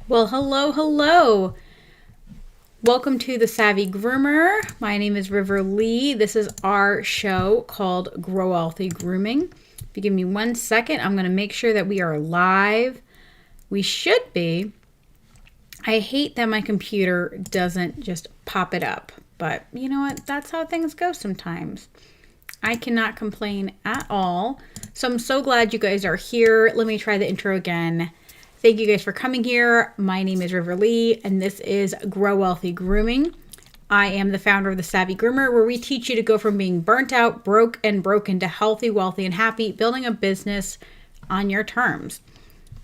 Well, hello, hello. Welcome to the Savvy Groomer. My name is River Lee. This is our show called Grow Wealthy Grooming. If you give me 1 second, I'm going to make sure that we are live. We should be. I hate that my computer doesn't just pop it up, but you know what? That's how things go sometimes. I cannot complain at all. So I'm so glad you guys are here. Let me try the intro again. Thank you guys for coming here. My name is River Lee, and this is Grow Wealthy Grooming. I am the founder of the Savvy Groomer, where we teach you to go from being burnt out, broke, and broken to healthy, wealthy, and happy, building a business on your terms.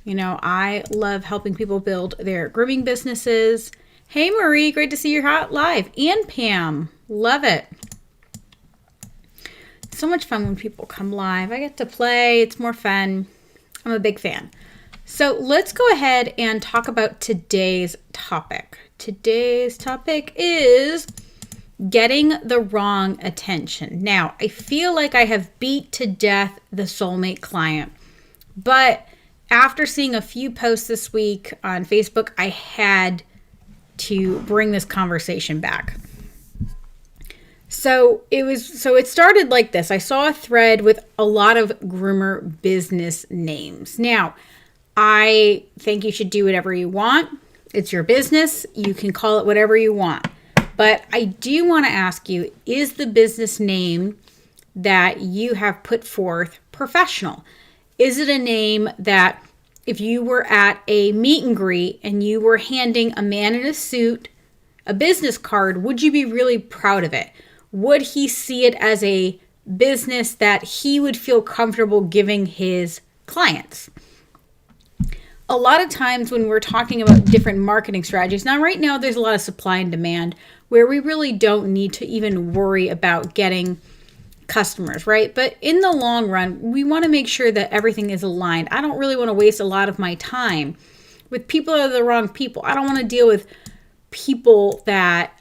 You know, I love helping people build their grooming businesses. Hey, Marie, great to see you live. And Pam, love it. It's so much fun when people come live. I get to play. It's more fun. I'm a big fan. So let's go ahead and talk about today's topic. Today's topic is getting the wrong attention. Now, I feel like I have beat to death the soulmate client, but after seeing a few posts this week on Facebook, I had to bring this conversation back. So it started like this. I saw a thread with a lot of groomer business names. Now, I think you should do whatever you want. It's your business. You can call it whatever you want. But I do want to ask you, is the business name that you have put forth professional? Is it a name that if you were at a meet and greet and you were handing a man in a suit a business card, would you be really proud of it? Would he see it as a business that he would feel comfortable giving his clients? A lot of times when we're talking about different marketing strategies, now right now there's a lot of supply and demand where we really don't need to even worry about getting customers, right? But in the long run, we want to make sure that everything is aligned. I don't really want to waste a lot of my time with people that are the wrong people. I don't want to deal with people that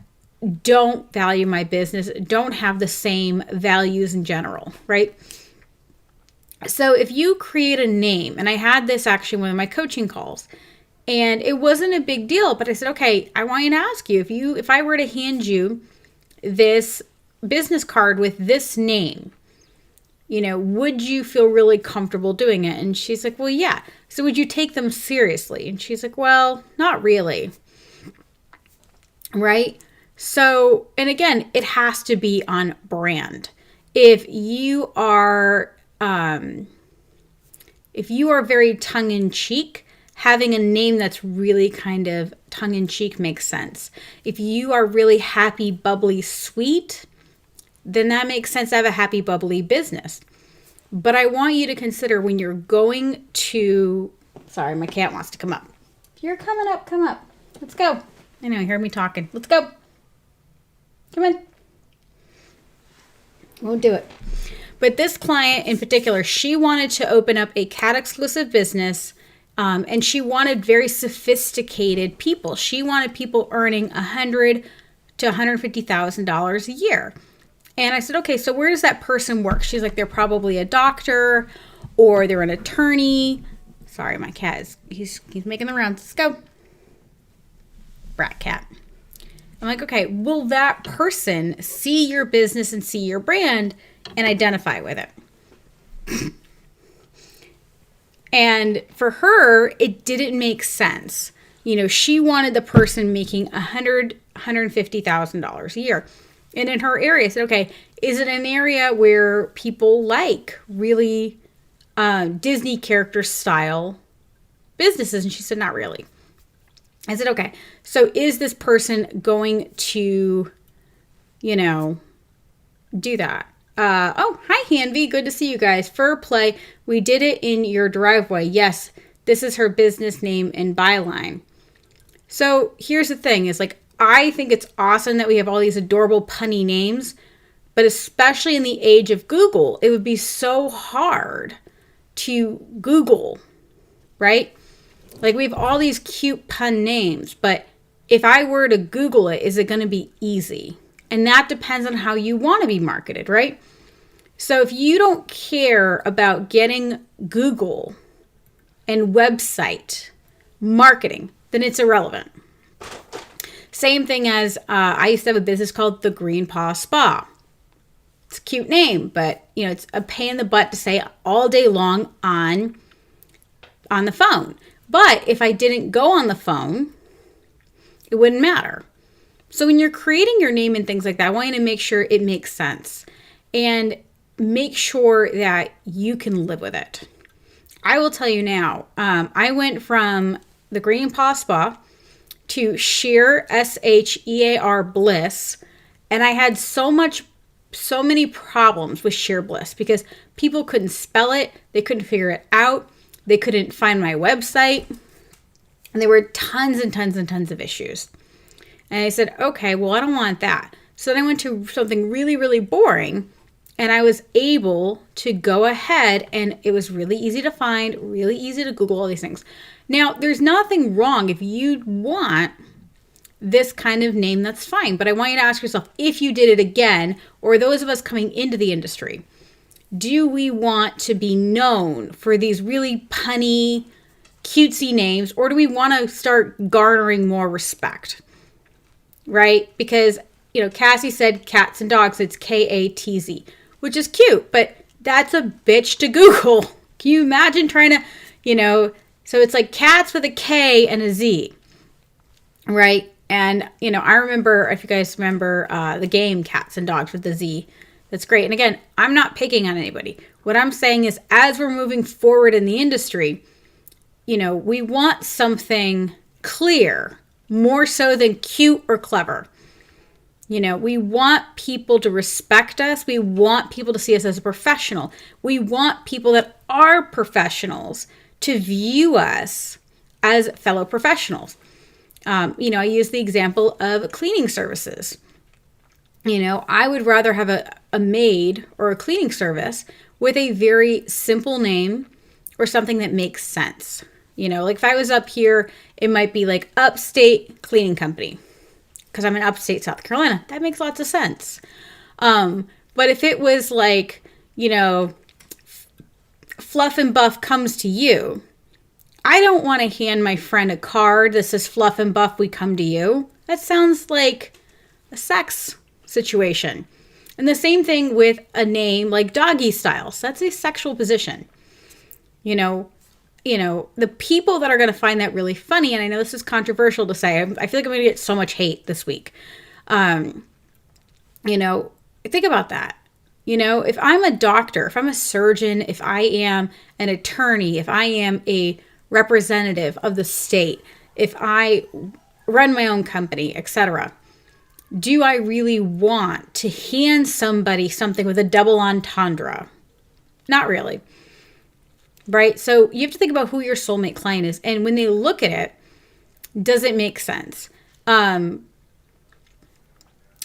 don't value my business, don't have the same values in general, right? So if you create a name, and I had this actually in one of my coaching calls, and it wasn't a big deal, but I said, okay, I want you to ask you, if I were to hand you this business card with this name, you know, would you feel really comfortable doing it? And she's like, well, yeah. So would you take them seriously? And she's like, well, not really. Right? So, and again, it has to be on brand. If you are very tongue-in-cheek, having a name that's really kind of tongue-in-cheek makes sense. If you are really happy, bubbly, sweet, then that makes sense to have a happy, bubbly business. But I want you to consider when you're going to, sorry, my cat wants to come up. If you're coming up, come up. Let's go. I know, you heard me talking. Let's go. Come in. Won't do it. But this client in particular, she wanted to open up a cat exclusive business, and she wanted very sophisticated people. She wanted people earning $100,000 to $150,000 a year. And I said, okay, so where does that person work? She's like, they're probably a doctor or they're an attorney. Sorry, my cat he's making the rounds. Let's go. Brat cat. I'm like, okay, will that person see your business and see your brand and identify with it? And for her, it didn't make sense. You know, she wanted the person making $150,000 a year. And in her area, I said, okay, is it an area where people like really Disney character style businesses? And she said, not really. I said, okay, so is this person going to, you know, do that? Oh, hi, Hanvi. Good to see you guys. Fur Play. We did it in your driveway. Yes, this is her business name and byline. So here's the thing is like, I think it's awesome that we have all these adorable punny names, but especially in the age of Google, it would be so hard to Google, right? Like we have all these cute pun names, but if I were to Google it, is it going to be easy? And that depends on how you want to be marketed, right? So if you don't care about getting Google and website marketing, then it's irrelevant. Same thing as I used to have a business called the Green Paw Spa. It's a cute name, but it's a pain in the butt to say all day long on the phone. But if I didn't go on the phone, it wouldn't matter. So when you're creating your name and things like that, I want you to make sure it makes sense and make sure that you can live with it. I will tell you now, I went from the Green Paw Spa to Sheer, SHEAR Bliss, and I had so many problems with Sheer Bliss because people couldn't spell it, they couldn't figure it out, they couldn't find my website, and there were tons and tons and tons of issues. And I said, okay, well, I don't want that. So then I went to something really, really boring, and I was able to go ahead, and it was really easy to find, really easy to Google, all these things. Now, there's nothing wrong if you want this kind of name, that's fine. But I want you to ask yourself, if you did it again, or those of us coming into the industry, do we want to be known for these really punny, cutesy names, or do we want to start garnering more respect? Right? Because, Cassie said cats and dogs, it's KATZ, which is cute, but that's a bitch to Google. Can you imagine trying to, so it's like cats with a K and a Z, right? And, I remember, if you guys remember the game Cats and Dogs with the Z, that's great. And again, I'm not picking on anybody. What I'm saying is as we're moving forward in the industry, we want something clear, more so than cute or clever. We want people to respect us. We want people to see us as a professional. We want people that are professionals to view us as fellow professionals. I use the example of cleaning services. I would rather have a maid or a cleaning service with a very simple name or something that makes sense. Like if I was up here, it might be like Upstate Cleaning Company because I'm in upstate South Carolina. That makes lots of sense. But if it was like, Fluff and Buff comes to you, I don't want to hand my friend a card that says Fluff and Buff, we come to you. That sounds like a sex situation. And the same thing with a name like Doggy Styles. That's a sexual position. The people that are going to find that really funny, and I know this is controversial to say, I feel like I'm going to get so much hate this week. Think about that. If I'm a doctor, if I'm a surgeon, if I am an attorney, if I am a representative of the state, if I run my own company, etc., do I really want to hand somebody something with a double entendre? Not really. Right? So you have to think about who your soulmate client is. And when they look at it, does it make sense?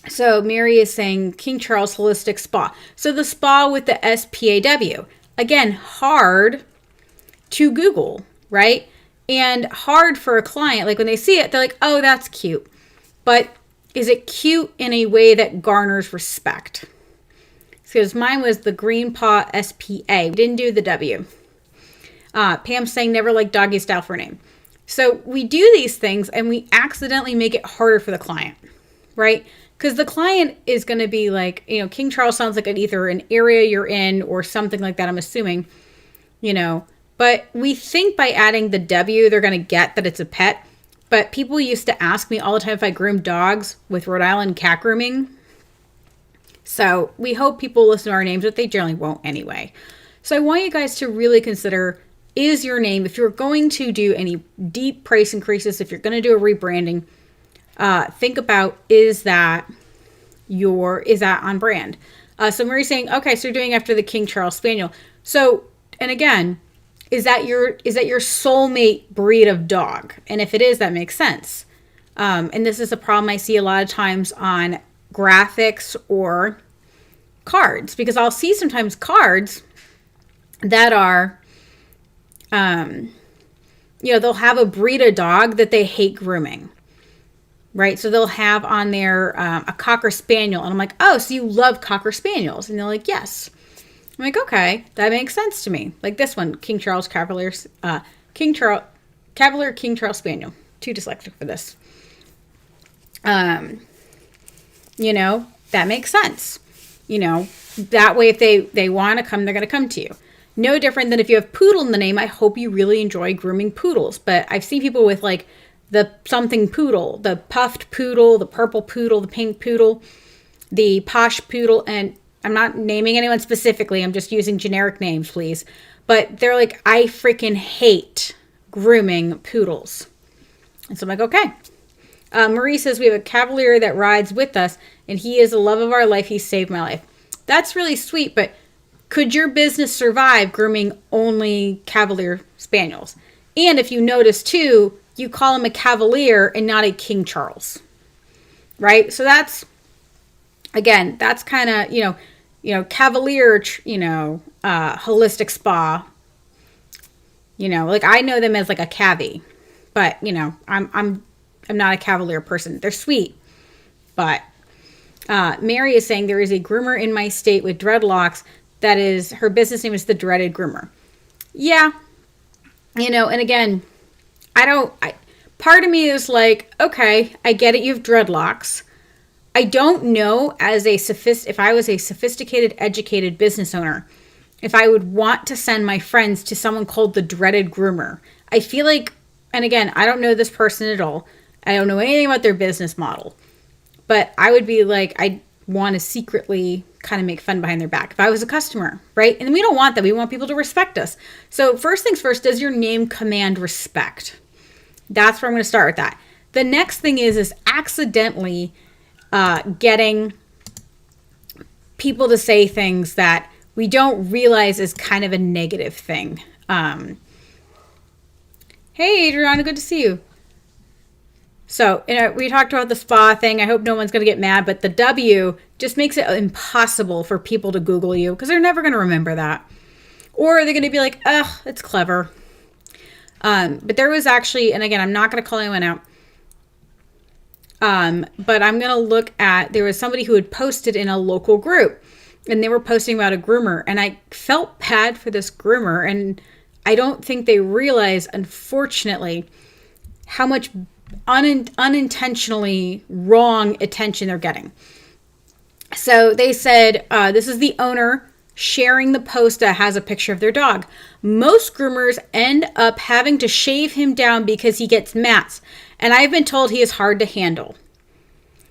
So Mary is saying King Charles Holistic Spa. So the spa with the SPAW. Again, hard to Google, right? And hard for a client. Like when they see it, they're like, oh, that's cute. But is it cute in a way that garners respect? Because mine was the Green Paw SPA. We didn't do the W. Pam's saying never liked Doggy Style for a name. So we do these things and we accidentally make it harder for the client, right? Because the client is going to be like, King Charles sounds like either an area you're in or something like that, I'm assuming, But we think by adding the W, they're going to get that it's a pet. But people used to ask me all the time if I groomed dogs with Rhode Island cat grooming. So we hope people listen to our names, but they generally won't anyway. So I want you guys to really consider, is your name, if you're going to do any deep price increases, if you're going to do a rebranding, think about, is that on brand? So Marie's saying, okay, so you're doing after the King Charles Spaniel. So, and again, is that your soulmate breed of dog? And if it is, that makes sense. And this is a problem I see a lot of times on graphics or cards, because I'll see sometimes cards that are, they'll have a breed of dog that they hate grooming, right? So they'll have on there a Cocker Spaniel, and I'm like, oh, so you love Cocker Spaniels? And they're like, yes. I'm like, okay, that makes sense to me. Like this one, King Charles Cavalier, King Charles Spaniel. too dyslexic for this. You know, that makes sense. You know, that way if they want to come, they're going to come to you. No different than if you have poodle in the name. I hope you really enjoy grooming poodles. But I've seen people with like the something poodle, the puffed poodle, the purple poodle, the pink poodle, the posh poodle. And I'm not naming anyone specifically. I'm just using generic names, please. But they're like, I freaking hate grooming poodles. And so I'm like, okay. Marie says we have a Cavalier that rides with us, and he is the love of our life. He saved my life. That's really sweet, but could your business survive grooming only Cavalier Spaniels? And if you notice too, you call him a Cavalier and not a King Charles, right? So that's, again, that's kind of, you know, Cavalier, holistic spa, you know, like I know them as like a Cavi, but you know, I'm not a Cavalier person. They're sweet, but Mary is saying there is a groomer in my state with dreadlocks. That is, her business name is the Dreaded Groomer. Yeah. You know, and again, part of me is like, okay, I get it. You have dreadlocks. I don't know if I was a sophisticated, educated business owner, if I would want to send my friends to someone called the Dreaded Groomer. I feel like, and again, I don't know this person at all. I don't know anything about their business model, but I would be like, I want to secretly kind of make fun behind their back if I was a customer, right? And we don't want that. We want people to respect us. So first things first, does your name command respect? That's where I'm going to start with that. The next thing is accidentally getting people to say things that we don't realize is kind of a negative thing. Hey, Adriana, good to see you. So, you know, we talked about the spa thing. I hope no one's going to get mad, but the W just makes it impossible for people to Google you because they're never going to remember that. Or they're going to be like, ugh, it's clever. But there was actually, and again, I'm not going to call anyone out. But I'm going to look at, there was somebody who had posted in a local group and they were posting about a groomer, and I felt bad for this groomer. And I don't think they realize, unfortunately, how much unintentionally wrong attention they're getting. So they said, this is the owner sharing the post that has a picture of their dog. Most groomers end up having to shave him down because he gets mats, and I've been told he is hard to handle.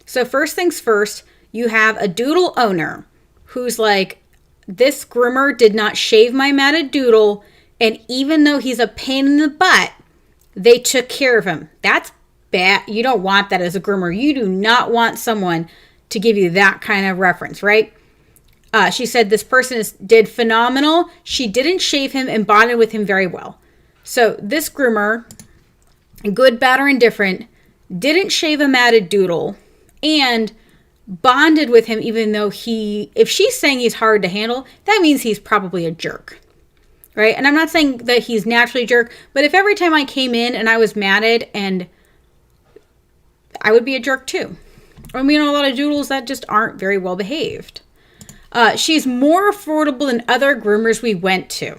So first things first, you have a doodle owner who's like, this groomer did not shave my matted doodle, and even though he's a pain in the butt, they took care of him. That's bad. You don't want that as a groomer. You do not want someone to give you that kind of reference, right? She said this person did phenomenal. She didn't shave him and bonded with him very well. So this groomer, good, bad, or indifferent, didn't shave a matted doodle and bonded with him even though if she's saying he's hard to handle, that means he's probably a jerk. Right? And I'm not saying that he's naturally a jerk, but if every time I came in and I was matted, and I would be a jerk too. I mean, a lot of doodles that just aren't very well behaved. She's more affordable than other groomers we went to.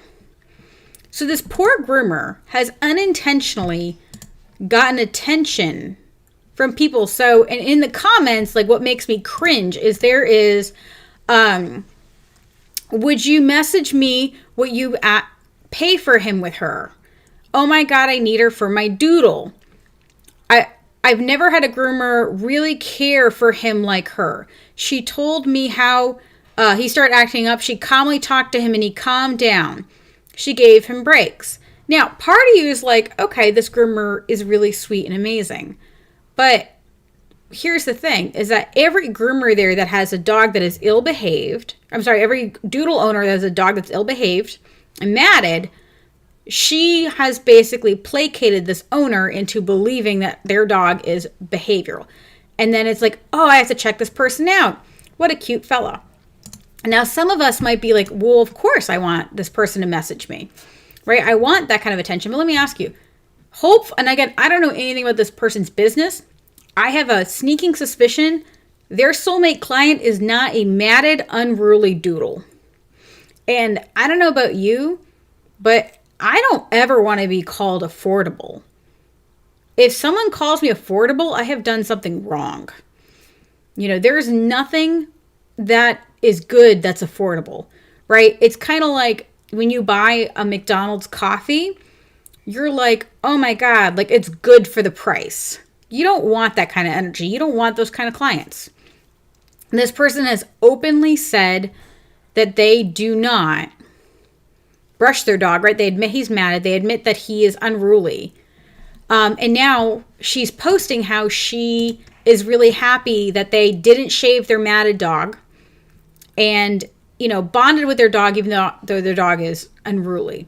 So this poor groomer has unintentionally gotten attention from people. So, and in the comments, like what makes me cringe is there is, would you message me what you pay for him with her? Oh my God, I need her for my doodle. I've never had a groomer really care for him like her. She told me how he started acting up. She calmly talked to him and he calmed down. She gave him breaks. Now, part of you is like, okay, this groomer is really sweet and amazing. But here's the thing, is that every groomer there that has a dog that is ill-behaved, every doodle owner that has a dog that's ill-behaved and matted, she has basically placated this owner into believing that their dog is behavioral. And then it's like, oh, I have to check this person out. What a cute fella. Now, some of us might be like, well, of course I want this person to message me, right? I want that kind of attention. But let me ask you, and again, I don't know anything about this person's business. I have a sneaking suspicion their soulmate client is not a matted, unruly doodle. And I don't know about you, but I don't ever want to be called affordable. if someone calls me affordable, I have done something wrong. There's nothing that is good that's affordable, right? It's kind of like when you buy a McDonald's coffee, you're like, oh my God, like it's good for the price. You don't want that kind of energy. You don't want those kind of clients. And this person has openly said that they do not brush their dog, right? They admit he's matted. They admit that he is unruly. And now she's posting how she is really happy that they didn't shave their matted dog and, bonded with their dog, even though their dog is unruly.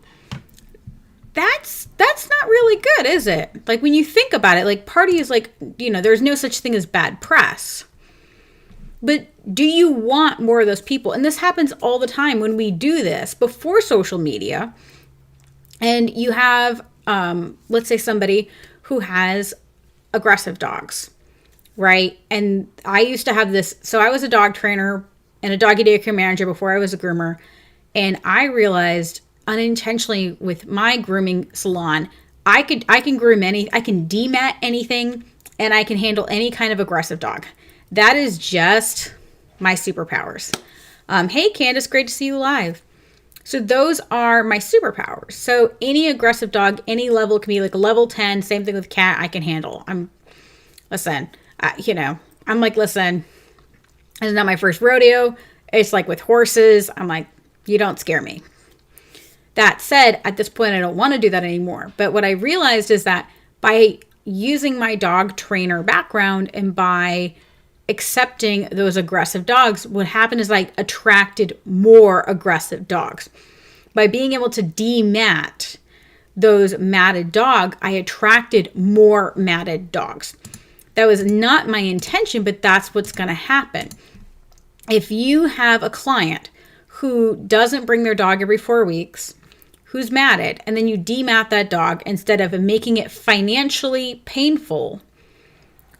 That's not really good, is it? Like when you think about it, like party is like, there's no such thing as bad press. But do you want more of those people? And this happens all the time when we do this before social media. And you have, let's say somebody who has aggressive dogs, right? And I used to have this. So I was a dog trainer and a doggy daycare manager before I was a groomer. And I realized unintentionally with my grooming salon, I can groom I can demat anything, and I can handle any kind of aggressive dog. That is just my superpowers. Hey, Candace, great to see you live. So those are my superpowers. So any aggressive dog, any level, can be like a level 10, same thing with cat, I can handle. I'm like, listen, it's not my first rodeo. It's like with horses. I'm like, you don't scare me. That said, at this point, I don't want to do that anymore. But what I realized is that by using my dog trainer background and by accepting those aggressive dogs, what happened is I attracted more aggressive dogs. By being able to demat those matted dog, I attracted more matted dogs. That was not my intention, but that's what's going to happen. If you have a client who doesn't bring their dog every 4 weeks, who's matted, and then you demat that dog instead of making it financially painful,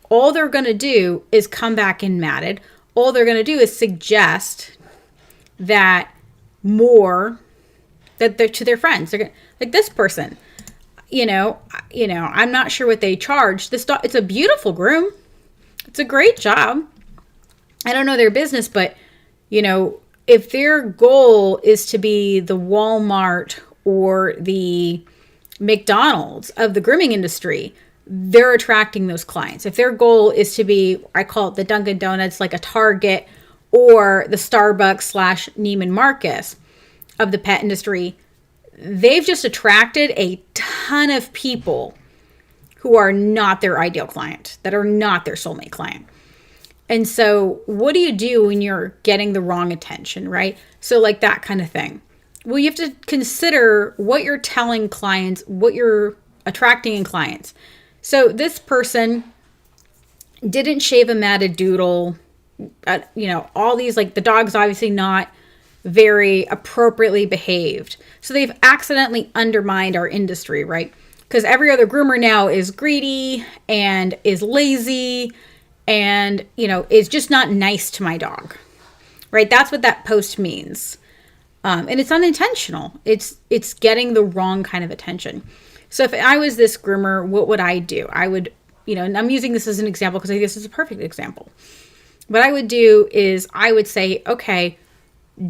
all they're going to do is come back in matted. All they're going to do is suggest that they're to their friends. They're going like this person, I'm not sure what they charge. This dog, it's a beautiful groom. It's a great job. I don't know their business, but if their goal is to be the Walmart or the McDonald's of the grooming industry, they're attracting those clients. If their goal is to be, I call it the Dunkin' Donuts, like a Target or the Starbucks / Neiman Marcus of the pet industry, they've just attracted a ton of people who are not their ideal client, that are not their soulmate client. And so what do you do when you're getting the wrong attention, right? So like that kind of thing. Well, you have to consider what you're telling clients, what you're attracting in clients. So this person didn't shave a matted doodle, all these, like the dog's obviously not very appropriately behaved. So they've accidentally undermined our industry, right? Because every other groomer now is greedy and is lazy and, is just not nice to my dog, right? That's what that post means. And it's unintentional. It's getting the wrong kind of attention. So if I was this groomer, what would I do? I would, and I'm using this as an example because I think this is a perfect example. What I would do is I would say, okay,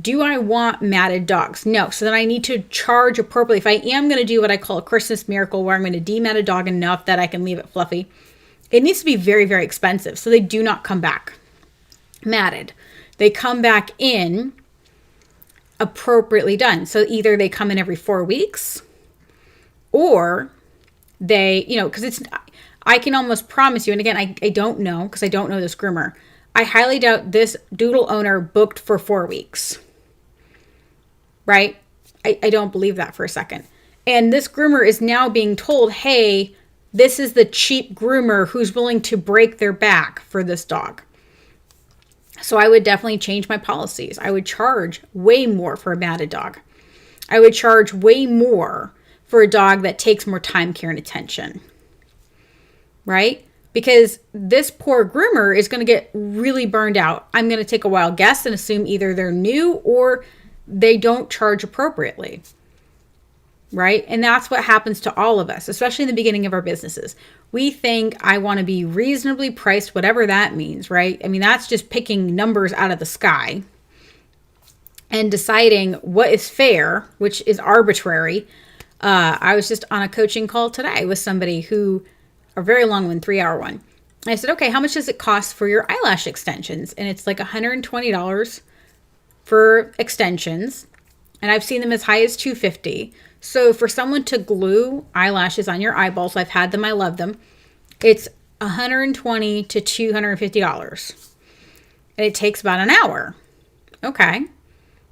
do I want matted dogs? No. So then I need to charge appropriately. If I am going to do what I call a Christmas miracle, where I'm going to demat a dog enough that I can leave it fluffy, it needs to be very, very expensive. So they do not come back matted. They come back in appropriately done. So either they come in every 4 weeks, or they, because I can almost promise you, and again, I don't know, because I don't know this groomer. I highly doubt this doodle owner booked for 4 weeks, right? I don't believe that for a second. And this groomer is now being told, hey, this is the cheap groomer who's willing to break their back for this dog. So I would definitely change my policies. I would charge way more for a matted dog. I would charge way more for a dog that takes more time, care, and attention, right? Because this poor groomer is going to get really burned out. I'm going to take a wild guess and assume either they're new or they don't charge appropriately, right? And that's what happens to all of us, especially in the beginning of our businesses. We think I want to be reasonably priced, whatever that means, right? I mean, that's just picking numbers out of the sky and deciding what is fair, which is arbitrary. I was just on a coaching call today with somebody who, a very long one, 3-hour one. I said, okay, how much does it cost for your eyelash extensions? And it's like $120 for extensions. And I've seen them as high as $250. So for someone to glue eyelashes on your eyeballs, I've had them, I love them. It's $120 to $250. And it takes about an hour. Okay.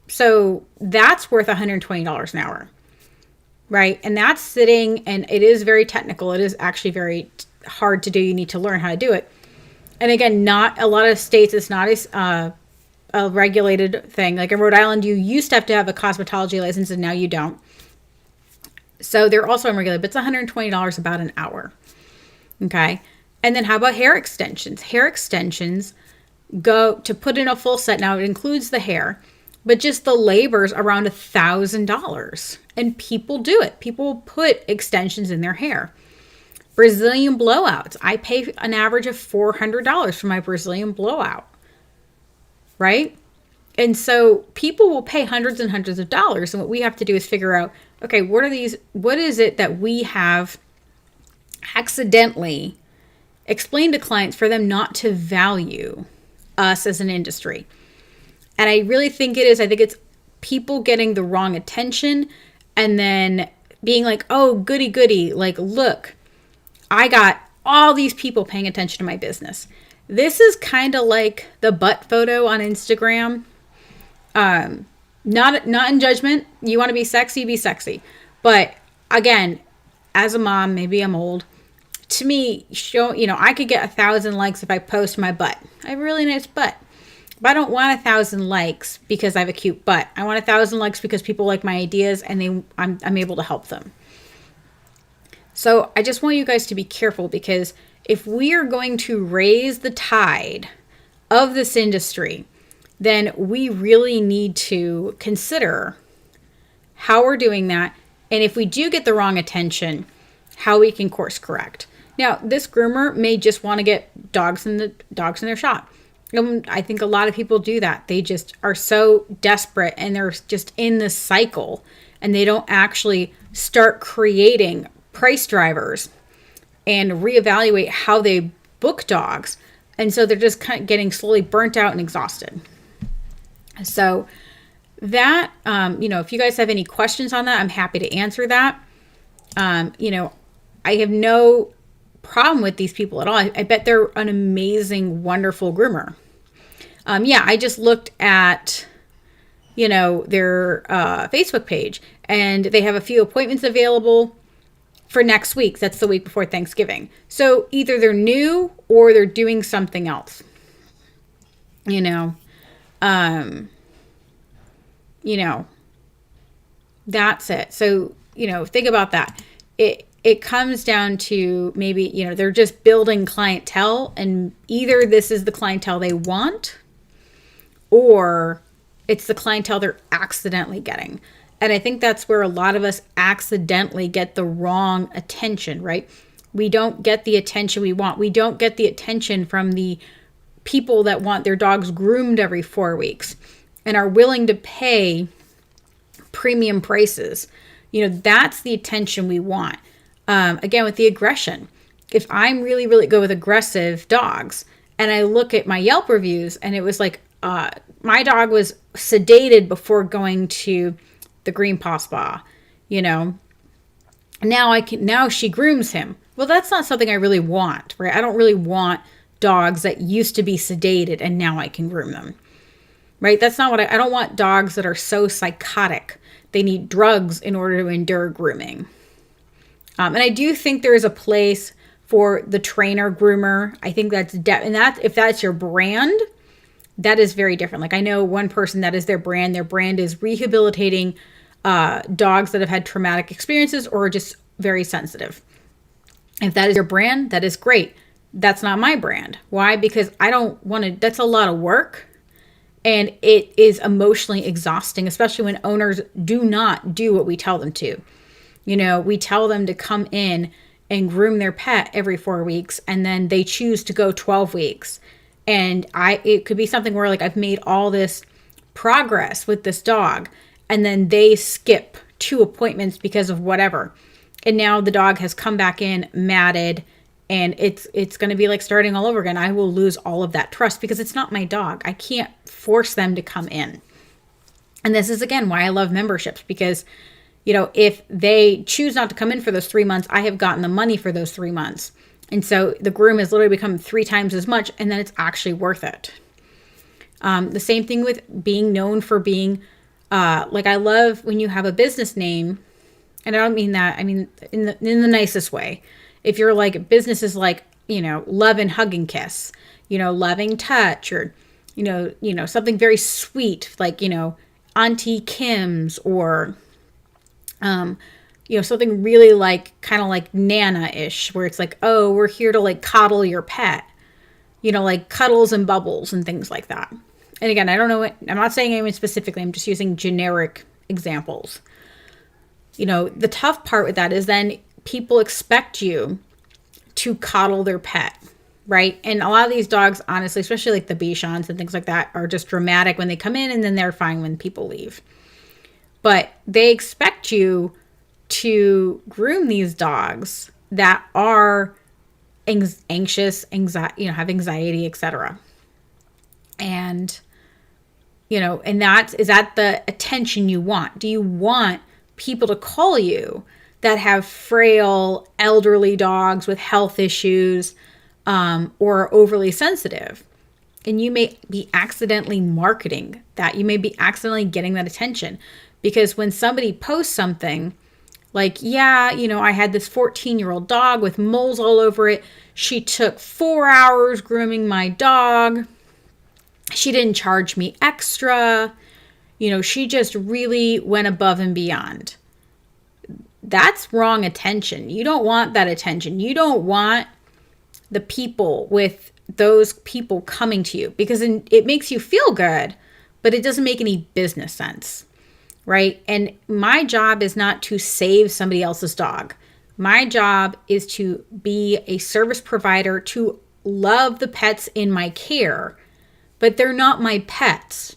So that's worth $120 an hour. Right? And that's sitting, and it is very technical. It is actually very hard to do. You need to learn how to do it. And again, not a lot of states, it's not a regulated thing. Like in Rhode Island, you used to have a cosmetology license and now you don't. So they're also unregulated, but it's $120 about an hour. Okay. And then how about hair extensions? Hair extensions go to put in a full set. Now it includes the hair, but just the labor's around $1,000. And people do it. People put extensions in their hair. Brazilian blowouts. I pay an average of $400 for my Brazilian blowout. Right? And so people will pay hundreds and hundreds of dollars. And what we have to do is figure out, okay, what is it that we have accidentally explained to clients for them not to value us as an industry? And I really think I think it's people getting the wrong attention and then being like, oh, goody, goody. Like, look, I got all these people paying attention to my business. This is kind of like the butt photo on Instagram. Not in judgment. You want to be sexy, be sexy. But again, as a mom, maybe I'm old. To me, I could get 1,000 likes if I post my butt. I have a really nice butt. But I don't want 1,000 likes because I have a cute butt. I want 1,000 likes because people like my ideas and I'm able to help them. So I just want you guys to be careful, because if we are going to raise the tide of this industry, then we really need to consider how we're doing that. And if we do get the wrong attention, how we can course correct. Now, this groomer may just want to get dogs in their shop. I think a lot of people do that. They just are so desperate and they're just in this cycle and they don't actually start creating price drivers and reevaluate how they book dogs. And so they're just kind of getting slowly burnt out and exhausted. So that, if you guys have any questions on that, I'm happy to answer that. I have no problem with these people at all. I bet they're an amazing, wonderful groomer. I just looked at, their Facebook page, and they have a few appointments available for next week. That's the week before Thanksgiving. So either they're new or they're doing something else. That's it. So, think about that. It comes down to maybe, they're just building clientele, and either this is the clientele they want or it's the clientele they're accidentally getting. And I think that's where a lot of us accidentally get the wrong attention, right? We don't get the attention we want. We don't get the attention from the people that want their dogs groomed every 4 weeks and are willing to pay premium prices. That's the attention we want. Again, with the aggression. If I'm really, really good with aggressive dogs and I look at my Yelp reviews and it was like, my dog was sedated before going to the Green Paw Spa, now she grooms him. Well, that's not something I really want, right? I don't really want dogs that used to be sedated and now I can groom them, right? That's not what I don't want dogs that are so psychotic. They need drugs in order to endure grooming. And I do think there is a place for the trainer groomer. I think that's and that if that's your brand, that is very different. Like I know one person that is their brand. Their brand is rehabilitating dogs that have had traumatic experiences or are just very sensitive. If that is your brand, that is great. That's not my brand. Why? Because I don't want to, that's a lot of work. And it is emotionally exhausting, especially when owners do not do what we tell them to. We tell them to come in and groom their pet every 4 weeks, and then they choose to go 12 weeks. And it could be something where like I've made all this progress with this dog, and then they skip 2 appointments because of whatever. And now the dog has come back in matted, and it's going to be like starting all over again. I will lose all of that trust because it's not my dog. I can't force them to come in. And this is, again, why I love memberships, because, you know, if they choose not to come in for those 3 months, I have gotten the money for those 3 months. And so the groom has literally become 3 times as much, and then it's actually worth it. The same thing with being known for being, like, I love when you have a business name, and I don't mean that, I mean in the nicest way. If you're like, business is like, you know, love and hug and kiss, you know, loving touch, or, you know, something very sweet, like, you know, Auntie Kim's, or, you know, something really like, kind of like Nana-ish, where it's like, oh, we're here to like coddle your pet, you know, like Cuddles and Bubbles and things like that. And again, I don't know, I'm not saying anyone specifically, I'm just using generic examples. You know, the tough part with that is then people expect you to coddle their pet, right? And a lot of these dogs, honestly, especially like the Bichons and things like that, are just dramatic when they come in, and then they're fine when people leave. But they expect you to groom these dogs that are anxious, anxiety, you know, have anxiety, etc. And, you know, and is that the attention you want? Do you want people to call you that have frail, elderly dogs with health issues, or overly sensitive? And you may be accidentally marketing that. You may be accidentally getting that attention, because when somebody posts something like, yeah, you know, I had this 14-year-old dog with moles all over it. She took 4 hours grooming my dog. She didn't charge me extra. You know, she just really went above and beyond. That's wrong attention. You don't want that attention. You don't want the people with those people coming to you, because it makes you feel good, but it doesn't make any business sense, right? And my job is not to save somebody else's dog. My job is to be a service provider, to love the pets in my care, but they're not my pets.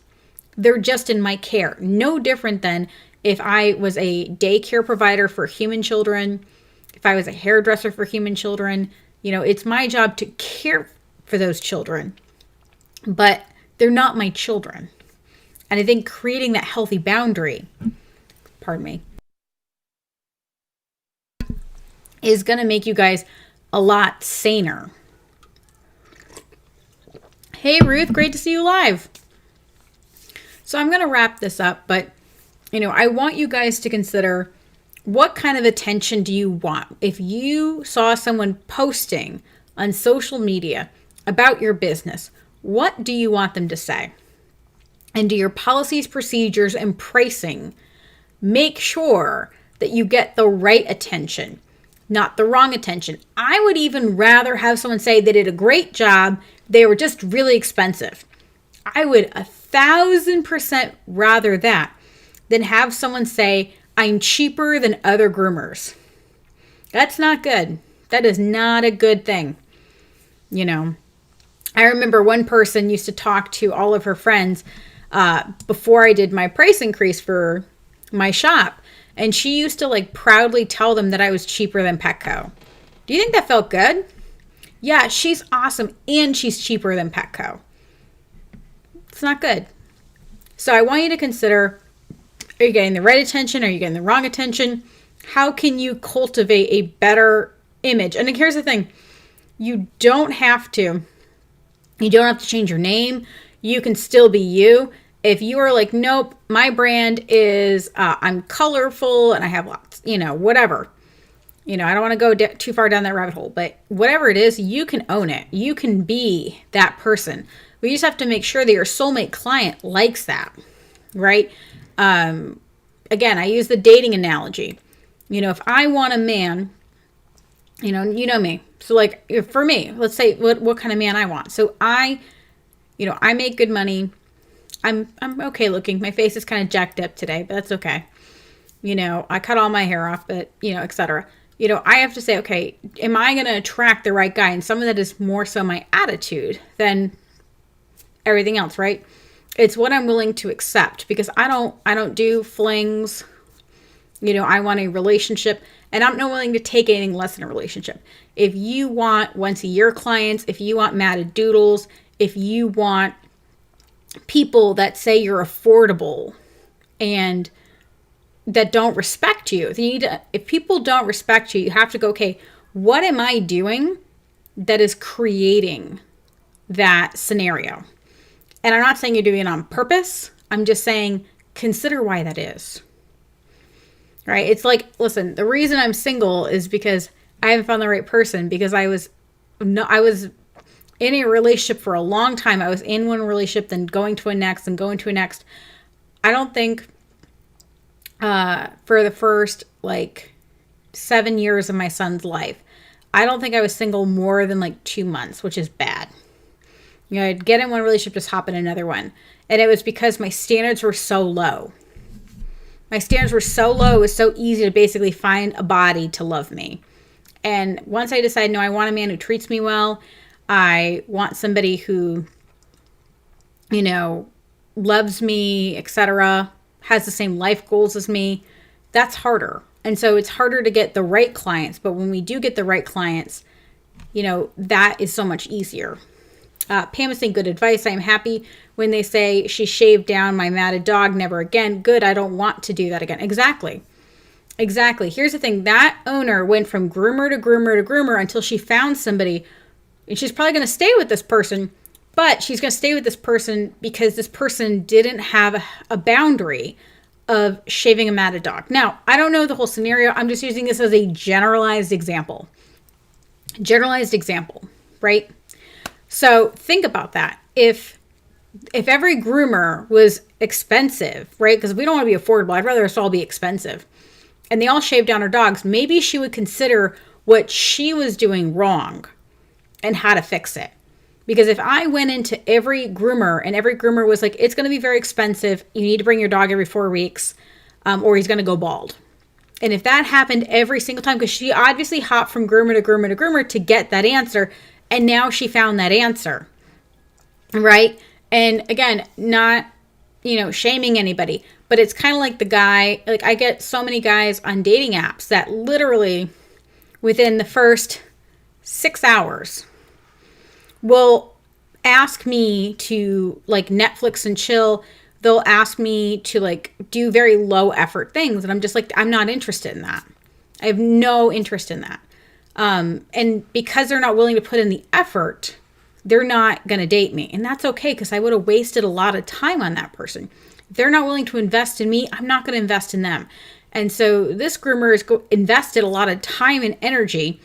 They're just in my care. No different than if I was a daycare provider for human children, if I was a hairdresser for human children. You know, it's my job to care for those children, but they're not my children. And I think creating that healthy boundary, is going to make you guys a lot saner. Hey, Ruth, great to see you live. So I'm going to wrap this up, but, you know, I want you guys to consider, what kind of attention do you want? If you saw someone posting on social media about your business, what do you want them to say? And do your policies, procedures, and pricing make sure that you get the right attention, not the wrong attention? I would even rather have someone say they did a great job, they were just really expensive. I would 1,000% rather that than have someone say, I'm cheaper than other groomers. That's not good. That is not a good thing. You know, I remember one person used to talk to all of her friends before I did my price increase for my shop. And she used to like proudly tell them that I was cheaper than Petco. Do you think that felt good? Yeah, she's awesome, and she's cheaper than Petco. It's not good. So I want you to consider, are you getting the right attention? Are you getting the wrong attention? How can you cultivate a better image? And here's the thing. You don't have to change your name. You can still be you. If you are like, nope, my brand is, I'm colorful and I have lots, you know, whatever. You know, I don't want to go too far down that rabbit hole, but whatever it is, you can own it. You can be that person. We just have to make sure that your soulmate client likes that, right? Again, I use the dating analogy. You know, if I want a man, you know me. So like for me, let's say what kind of man I want. So I make good money. I'm okay looking. My face is kind of jacked up today, but that's okay. You know, I cut all my hair off, but, you know, etc. I have to say, okay, am I going to attract the right guy? And some of that is more so my attitude than everything else, right? It's what I'm willing to accept, because I don't do flings. I want a relationship, and I'm not willing to take anything less than a relationship. If you want once a year clients, if you want matted doodles, if you want people that say you're affordable and that don't respect you, if people don't respect you, you have to go, okay, what am I doing that is creating that scenario? And I'm not saying you're doing it on purpose. I'm just saying, consider why that is. Right? It's like, listen, the reason I'm single is because I haven't found the right person, because I was in a relationship for a long time. I was in one relationship, then going to a next, and going to a next. I don't think for the first 7 years of my son's life, I don't think I was single more than 2 months, which is bad. I'd get in one relationship, just hop in another one. And it was because my standards were so low. My standards were so low, it was so easy to basically find a body to love me. And once I decided, no, I want a man who treats me well. I want somebody who, loves me, etc., has the same life goals as me. That's harder. And so it's harder to get the right clients. But when we do get the right clients, that is so much easier. Pam is saying, good advice. I am happy when they say she shaved down my matted dog. Never again. Good. I don't want to do that again. Exactly. Here's the thing. That owner went from groomer to groomer to groomer until she found somebody. And she's probably going to stay with this person. But she's going to stay with this person because this person didn't have a boundary of shaving a matted dog. Now, I don't know the whole scenario. I'm just using this as a generalized example. Right? So think about that. If every groomer was expensive, right? Because we don't want to be affordable. I'd rather us all be expensive. And they all shaved down her dogs. Maybe she would consider what she was doing wrong and how to fix it. Because if I went into every groomer and every groomer was like, it's going to be very expensive. You need to bring your dog every 4 weeks or he's going to go bald. And if that happened every single time, because she obviously hopped from groomer to groomer to groomer to get that answer. And now she found that answer, right? And again, not, shaming anybody, but it's kind of like the guy, I get so many guys on dating apps that literally within the first 6 hours will ask me to Netflix and chill. They'll ask me to do very low effort things. And I'm just I'm not interested in that. I have no interest in that. And because they're not willing to put in the effort, they're not going to date me. And that's okay, because I would have wasted a lot of time on that person. If they're not willing to invest in me, I'm not going to invest in them. And so this groomer has invested a lot of time and energy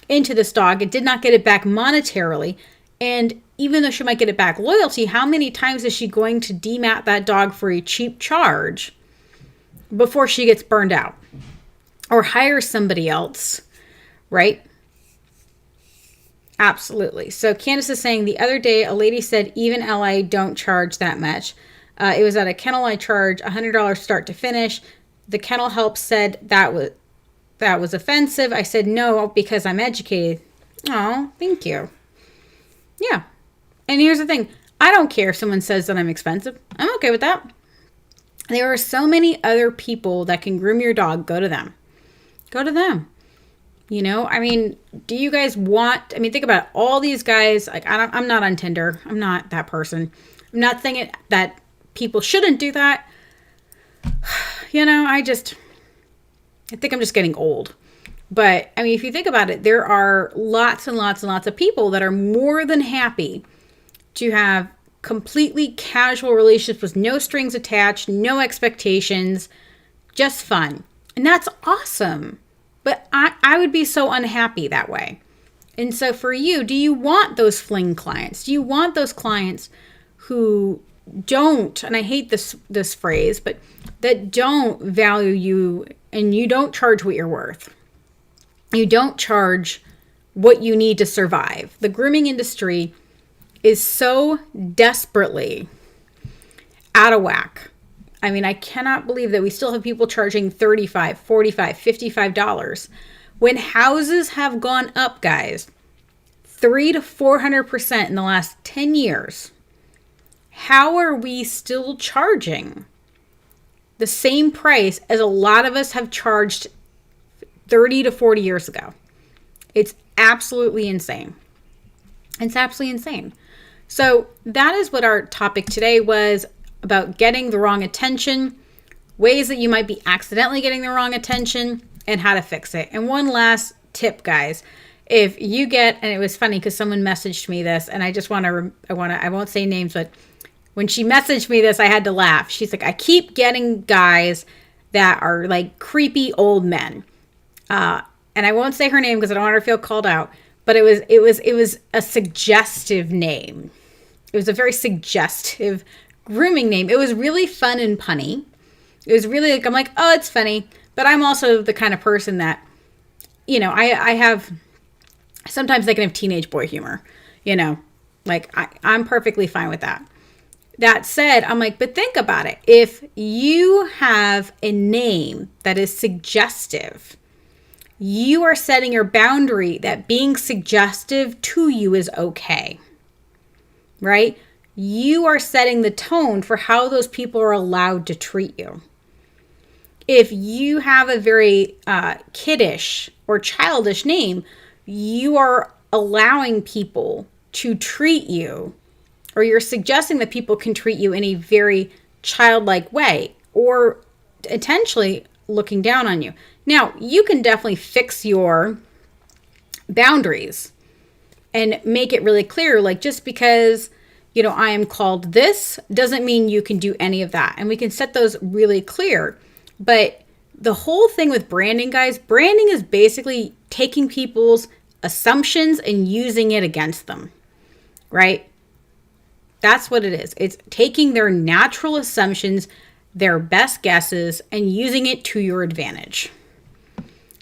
into this dog. It did not get it back monetarily. And even though she might get it back loyalty, how many times is she going to demat that dog for a cheap charge before she gets burned out or hire somebody else? Right? Absolutely. So Candace is saying, the other day, a lady said, even LA don't charge that much. It was at a kennel. I charge $100 start to finish. The kennel help said that was offensive. I said, no, because I'm educated. Oh, thank you. Yeah. And here's the thing. I don't care if someone says that I'm expensive. I'm okay with that. There are so many other people that can groom your dog. Go to them. Go to them. Do you guys think about it. All these guys, I'm not on Tinder. I'm not that person. I'm not saying that people shouldn't do that. I think I'm just getting old. But if you think about it, there are lots and lots and lots of people that are more than happy to have completely casual relationships with no strings attached, no expectations, just fun. And that's awesome. But I would be so unhappy that way. And so for you, do you want those fling clients? Do you want those clients who don't, and I hate this phrase, but that don't value you and you don't charge what you're worth? You don't charge what you need to survive. The grooming industry is so desperately out of whack. I cannot believe that we still have people charging $35, $45, $55 When houses have gone up, guys, 300 to 400% in the last 10 years, how are we still charging the same price as a lot of us have charged 30 to 40 years ago? It's absolutely insane. It's absolutely insane. So that is what our topic today was about, getting the wrong attention, ways that you might be accidentally getting the wrong attention, and how to fix it. And one last tip, guys. If you get, and it was funny because someone messaged me this, and I won't say names, but when she messaged me this, I had to laugh. She's like, I keep getting guys that are like creepy old men. And I won't say her name because I don't want her to feel called out, but it was a suggestive name. It was a very suggestive grooming name. It was really fun and punny. It was really like, I'm like, oh, it's funny. But I'm also the kind of person that, I have, sometimes I can have teenage boy humor, like I'm perfectly fine with that. That said, I'm like, but think about it. If you have a name that is suggestive, you are setting your boundary that being suggestive to you is okay, right? You are setting the tone for how those people are allowed to treat you. If you have a very kiddish or childish name, you are allowing people to treat you, or you're suggesting that people can treat you in a very childlike way, or intentionally looking down on you. Now, you can definitely fix your boundaries and make it really clear, like, just because, I am called this doesn't mean you can do any of that. And we can set those really clear. But the whole thing with branding, guys, branding is basically taking people's assumptions and using it against them, right? That's what it is. It's taking their natural assumptions, their best guesses, and using it to your advantage.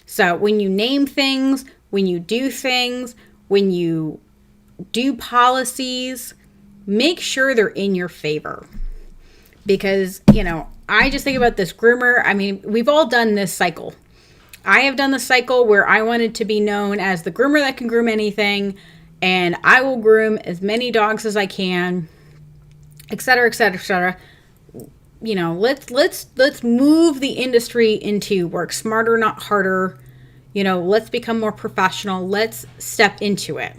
So when you name things, when you do things, when you do policies, make sure they're in your favor. Because, I just think about this groomer. I mean, we've all done this cycle. I have done the cycle where I wanted to be known as the groomer that can groom anything, and I will groom as many dogs as I can, et cetera, et cetera, et cetera. Let's move the industry into work smarter, not harder. Let's become more professional. Let's step into it,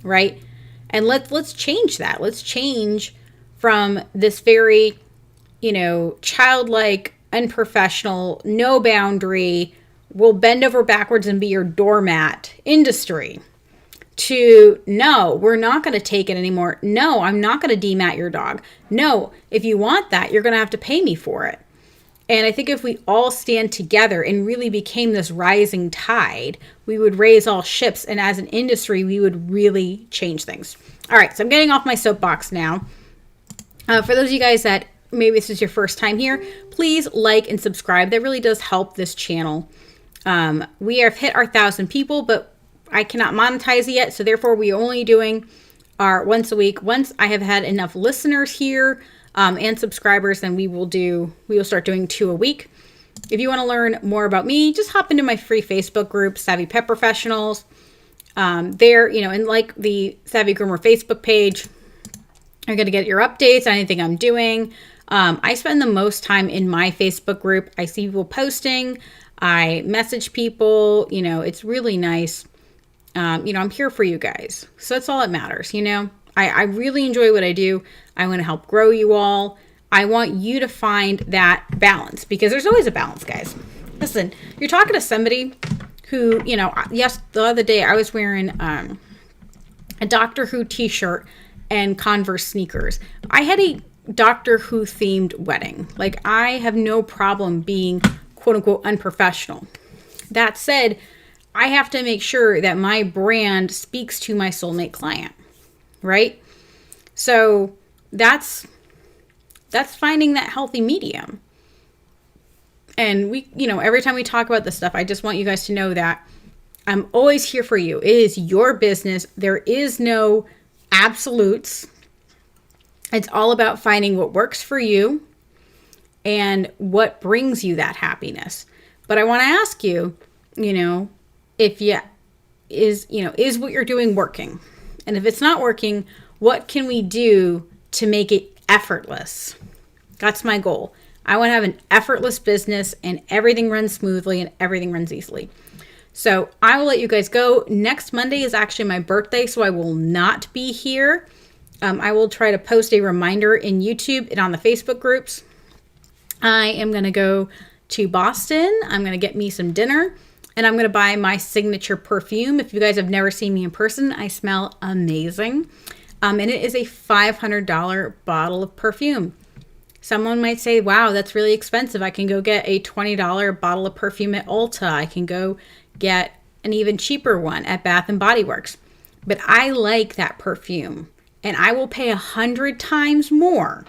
right? And let's change that. Let's change from this very, childlike, unprofessional, no boundary, will bend over backwards and be your doormat industry, to no, we're not going to take it anymore. No, I'm not going to demat your dog. No, if you want that, you're going to have to pay me for it. And I think if we all stand together and really became this rising tide, we would raise all ships. And as an industry, we would really change things. All right, so I'm getting off my soapbox now. For those of you guys that maybe this is your first time here, please like and subscribe. That really does help this channel. We have hit our 1,000 people, but I cannot monetize it yet. So therefore, we're only doing our once a week. Once I have had enough listeners here and subscribers, then we will start doing 2 a week. If you want to learn more about me, just hop into my free Facebook group, Savvy Pet Professionals. There, and like the Savvy Groomer Facebook page, you're going to get your updates on anything I'm doing. I spend the most time in my Facebook group. I see people posting. I message people. It's really nice. I'm here for you guys. So that's all that matters. I really enjoy what I do. I want to help grow you all. I want you to find that balance, because there's always a balance, guys. Listen, you're talking to somebody who, yes, the other day I was wearing a Doctor Who t-shirt and Converse sneakers. I had a Doctor Who themed wedding. Like, I have no problem being quote unquote unprofessional. That said, I have to make sure that my brand speaks to my soulmate client, right? So that's finding that healthy medium. And we, every time we talk about this stuff, I just want you guys to know that I'm always here for you. It is your business. There is no absolutes. It's all about finding what works for you and what brings you that happiness. But I want to ask you, if you is what you're doing working? And if it's not working, what can we do to make it effortless? That's my goal. I want to have an effortless business and everything runs smoothly and everything runs easily. So I will let you guys go. Next Monday is actually my birthday, so I will not be here. I will try to post a reminder in YouTube and on the Facebook groups. I am going to go to Boston. I'm going to get me some dinner, and I'm going to buy my signature perfume. If you guys have never seen me in person, I smell amazing. And it is a $500 bottle of perfume. Someone might say, wow, that's really expensive. I can go get a $20 bottle of perfume at Ulta. I can go get an even cheaper one at Bath and Body Works. But I like that perfume, and I will pay 100 times more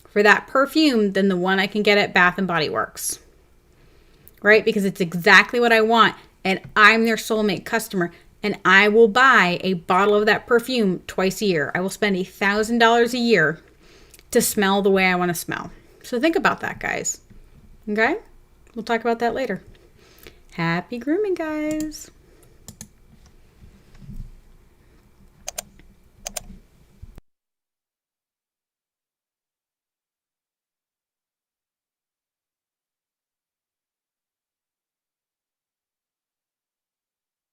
for that perfume than the one I can get at Bath and Body Works. Right? Because it's exactly what I want, and I'm their soulmate customer, and I will buy a bottle of that perfume twice a year. I will spend $1,000 a year to smell the way I want to smell. So think about that, guys. Okay? We'll talk about that later. Happy grooming, guys.